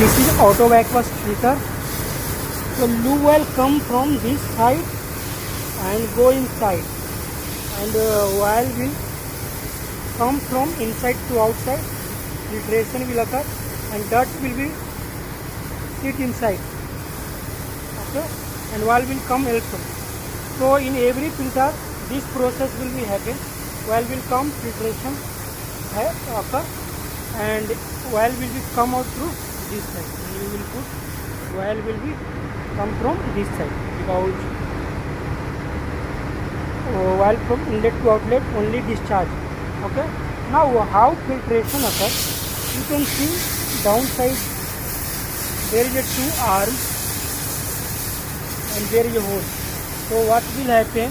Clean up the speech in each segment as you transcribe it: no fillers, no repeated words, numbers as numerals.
This is auto aqueous filter. So loo will come from this side and go inside, and oil will come from inside to outside. Filtration will occur and dirt will be sit inside. Okay, and oil will come also. So in every filter this process will be happen. Oil will come, filtration occur, and oil will be come out through this side. And we will put oil will be come from this side, because oil from inlet to outlet only discharge. Okay. Now how filtration occurs? You can see downside there is a two arms and there is a hole. So what will happen?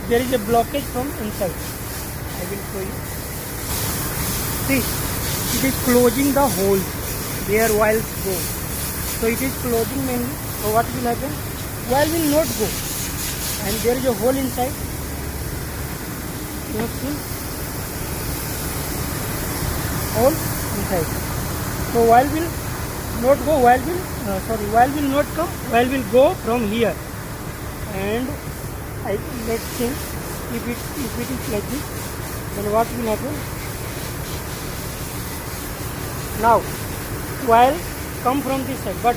There is a blockage from inside. I will show you. See, it is closing the hole where oils go. So it is closing mainly. So what will happen? Oil will not go, and there is a hole inside. You have seen hole inside. So oil will not go. Oil will not come. Oil will go from here, and let's think if it is like this, then what will happen? Now oil come from this side, but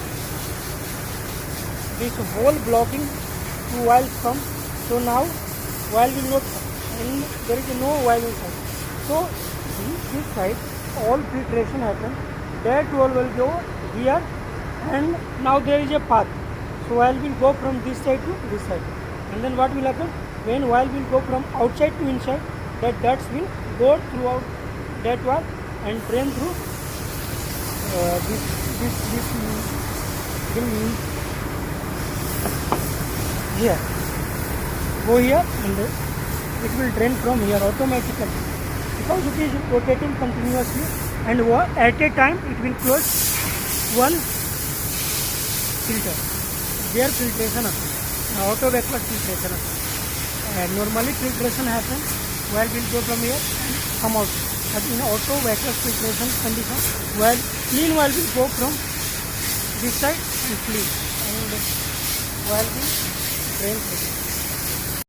this whole blocking to oil come. So now oil will not come, and there is no oil inside. So this side all filtration happen. That oil will go here, and now there is a path. So oil will go from this side to this side, and then what will happen? When oil will go from outside to inside, that dirt will go throughout that oil and drain through this here, go here, and it will drain from here automatically, because it is rotating continuously, and at a time it will close one filter. Their filtration happens, auto aqueous filtration happens. And normally filtration happens, oil will go from here and come out. But in auto aqueous filtration condition, clean oil will go from this side and clean, and oil will drain.